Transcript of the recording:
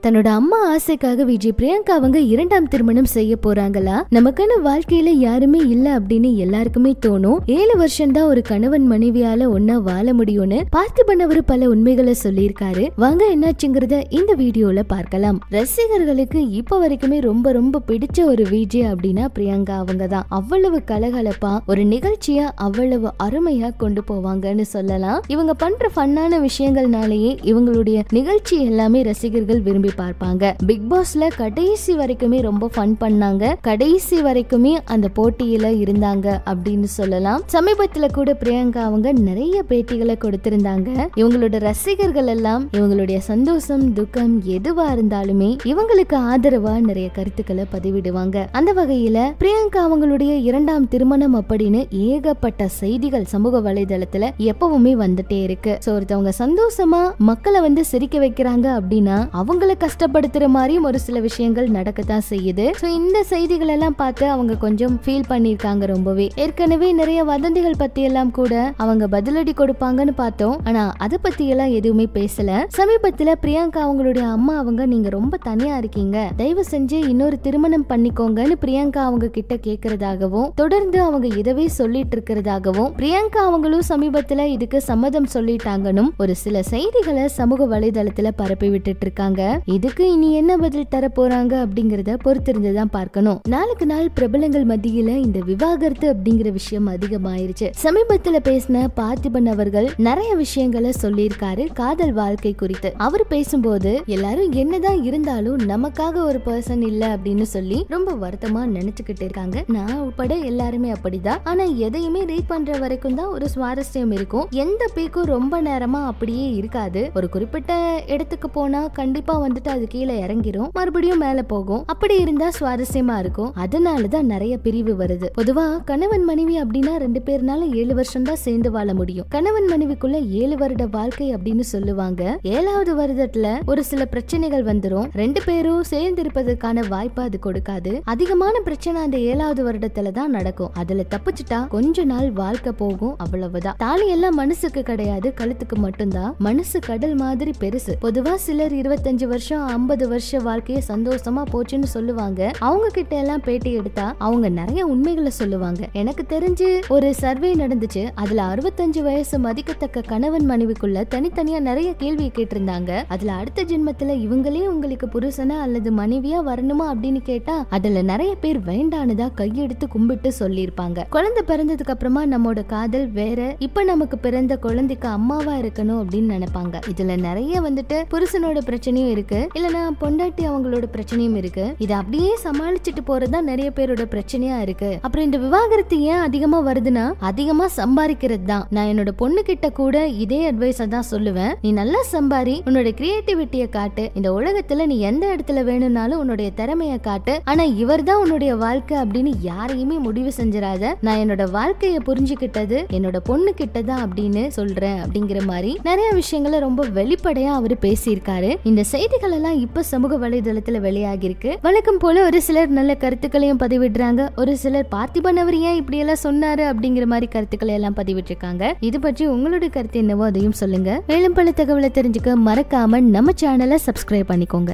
தன்னோட அம்மா ஆசைக்காக விஜய் பிரியங்கா அவங்க இரண்டாம் திருமணம் செய்ய போறாங்களா? நமக்கான வாழ்க்கையில யாருமே இல்ல அப்படின்னு எல்லாருக்குமே தோணும். 7 வருஷம் தான் ஒரு கணவன் மனைவியால ஒன்னா வாழ முடியும்னு பார்த்திபன் அவரு பல உண்மைகளை சொல்லியிருக்காரு. வாங்க என்னாச்சுங்கிறத இந்த வீடியோல பார்க்கலாம். ரசிகர்களுக்கு இப்ப வரைக்குமே ரொம்ப ரொம்ப பிடிச்ச ஒரு விஜய் அப்படின்னா பிரியங்கா அவங்க தான். அவ்வளவு கலகலப்பா ஒரு நிகழ்ச்சியா அவ்வளவு அருமையா கொண்டு போவாங்கன்னு சொல்லலாம். இவங்க பண்ற ஃபன்னான விஷயங்கள்னாலேயே இவங்களுடைய நிகழ்ச்சி எல்லாமே ரசிகர்கள் விரும்பி பார்ப்பாங்க. பிக் பாஸ்ல கடைசி வரைக்குமே ரொம்ப ஃபன் பண்ணாங்க. கடைசி வரைக்குமே அந்த போட்டியில இருந்தாங்க அப்படின்னு சொல்லலாம். சமீபத்துல கூட பிரியங்கா அவங்க நிறைய பேட்டிகளை கொடுத்திருந்தாங்க. இவங்களோட ரசிகர்கள் எல்லாம் இவங்களுடைய சந்தோஷம் துக்கம் எதுவா இருந்தாலுமே இவங்களுக்கு ஆதரவா நிறைய கருத்துக்களை பதிவிடுவாங்க. அந்த வகையில பிரியங்கா அவங்களுடைய இரண்டாம் திருமணம் அப்படின்னு ஏகப்பட்ட செய்திகள் சமூக வலைதளத்துல எப்பவுமே வந்துட்டே இருக்கு. ஒருத்தவங்க சந்தோஷமா மக்களை சிரிக்க வைக்கிறாங்க அப்படின்னா அவங்களை கஷ்டப்படுத்துற மாதிரியும் ஒரு சில விஷயங்கள் நடக்கத்தான் செய்யுது. இந்த செய்திகள் எல்லாம் பார்த்து அவங்க கொஞ்சம் ஃபீல் பண்ணிருக்காங்க ரொம்பவே. ஏற்கனவே நிறைய வதந்திகள் பத்தி எல்லாம் கூட அவங்க பதிலடி கொடுப்பாங்கன்னு பார்த்தோம். ஆனா அதை பத்தி எல்லாம் எதுவுமே பேசல. சமீபத்துல பிரியங்கா அவங்களுடைய அம்மா அவங்க நீங்க ரொம்ப தனியா இருக்கீங்க, தயவு செஞ்சு இன்னொரு திருமணம் பண்ணிக்கோங்கன்னு பிரியங்கா அவங்க கிட்ட கேக்குறதாகவும் தொடர்ந்து அவங்க இதவே சொல்லிட்டு இருக்கிறதாகவும் பிரியங்கா அவங்களும் சமீபத்துல இதுக்கு சம்மதம் சொல்லிட்டாங்கன்னு ஒரு சில செய்திகளை சமூக வலைதளத்துல பரப்பி விட்டுட்டு இருக்காங்க. இதுக்கு இனி என்ன பதில் தர போறாங்க அப்படிங்கறத பொறுத்திருந்துதான் பார்க்கணும். நாளுக்கு நாள் பிரபலங்கள் மத்தியில இந்த விவாகரத்து அப்படிங்கிற விஷயம் அதிகமாயிருச்சு. சமீபத்துல பேசின பார்த்திபன் அவர்கள் நிறைய விஷயங்களை சொல்லியிருக்காரு காதல் வாழ்க்கை குறித்து. அவர் பேசும்போது எல்லாரும் என்னதான் இருந்தாலும் நமக்காக ஒரு பர்சன் இல்ல அப்படின்னு சொல்லி ரொம்ப வருத்தமா நினைச்சுக்கிட்டு இருக்காங்க. நான் உட்பட எல்லாருமே அப்படிதான். ஆனா எதையுமே ரீட் பண்ற வரைக்கும் தான் ஒரு சுவாரஸ்யம் இருக்கும். எந்த பீக்கும் ரொம்ப நேரமா அப்படியே இருக்காது. ஒரு குறிப்பிட்ட இடத்துக்கு போனா கண்டிப்பா அது கீழே இறங்கிரும், மறுபடியும் மேல போகும். அப்படி இருந்தா சுவாரஸ்யமா இருக்கும். அதனாலதான் நிறைய பிரிவு வருது. பொதுவா கணவன் மனைவி அப்படின்னா 2 பேர்னால 7 வருஷம் தான் சேர்ந்து வாழ முடியும். கணவன் மனைவிக்குள்ள 7 வருட வாழ்க்கை அப்படின்னு சொல்லுவாங்க. 7வது வருடத்துல ஒரு சில பிரச்சனைகள் வந்துரும். 2 பேரும் சேர்ந்து இருப்பதற்கான வாய்ப்பா அது கொடுக்காது. அதிகமான பிரச்சனை அந்த 7வது வருடத்துல தான் நடக்கும். அதுல தப்பிச்சுட்டா கொஞ்ச நாள் வாழ்க்கை போகும், அவ்வளவுதான். தாலி எல்லாம் மனசுக்கு கிடையாது, கழுத்துக்கு மட்டும்தான். மனசு கடல் மாதிரி பெருசு. பொதுவா சிலர் 25 வருஷம் 50 வருஷ வாழ்க்கைய சந்தோஷமா போச்சுன்னு சொல்லுவாங்க. அவங்க கிட்ட எல்லாம் பேட்டி எடுத்தா அவங்க நிறைய உண்மைகளை சொல்லுவாங்க. எனக்கு தெரிஞ்சு ஒரு சர்வே நடந்துச்சு. அதுல 65 வயசு மதிக்கத்தக்க கணவன் மனைவிக்குள்ள தனித்தனியா நிறைய கேள்வி கேட்டிருந்தாங்க. அதுல அடுத்த ஜென்மத்துல இவங்களே உங்களுக்கு புருஷனா அல்லது மனைவியா வரணுமா அப்படின்னு கேட்டா அதுல நிறைய பேர் வேண்டானுதா கையெடுத்து கும்பிட்டு சொல்லியிருப்பாங்க. குழந்தை பிறந்ததுக்கு அப்புறமா நம்மோட காதல் வேற, இப்ப நமக்கு பிறந்த குழந்தைக்கு அம்மாவா இருக்கணும் அப்படின்னு நினைப்பாங்க. இதுல நிறைய புருஷனோட பிரச்சனையும் இருக்கு, இல்லனா பொண்டாட்டி அவங்களோட பிரச்சனையும் இருக்கு. இதை அப்படியே சமாளிச்சுட்டு போறதுதான் நிறைய பேரோட பிரச்சனையா இருக்கு. அப்புறம் இந்த விவாகரத்து ஏன் அதிகமா வருதுன்னா அதிகமா சம்பாதிக்கிறது தான். நான் என்னோட பொண்ணு கிட்ட கூட இதே அட்வைஸ தான் சொல்லுவேன். நீ நல்லா சம்பாரி, உன்னோட கிரியேட்டிவிட்டியை காட்டு. இந்த உலகத்துல நீ எந்த இடத்துல வேணும்னாலும் உன்னுடைய திறமைய காட்டு. ஆனா இவர் தான் உன்னுடைய வாழ்க்கை அப்படின்னு யாரையுமே முடிவு செஞ்சிடாத. நான் என்னோட வாழ்க்கைய புரிஞ்சுக்கிட்டது என்னோட பொண்ணு கிட்ட தான் அப்படின்னு சொல்றேன் அப்படிங்கிற மாதிரி நிறைய விஷயங்களை ரொம்ப வெளிப்படையா அவரு பேசியிருக்காரு. இந்த செய்திகள் எல்லாம் இப்ப சமூக வலைதளத்துல வெளியாகி இருக்கு. வழக்கம் போல ஒரு சிலர் நல்ல கருத்துக்களையும் பதிவிடுறாங்க. ஒரு சிலர் பார்த்திபன் அவர் ஏன் இப்படி எல்லாம் சொன்னாரு அப்படிங்கிற மாதிரி கருத்துக்களை எல்லாம் பதிவிட்டு இருக்காங்க. இது பற்றி உங்களோட கருத்து என்னவோ அதையும் சொல்லுங்க. மேலும் பல தகவலை தெரிஞ்சுக்க மறக்காம நம்ம சேனலை சப்ஸ்கிரைப் பண்ணிக்கோங்க.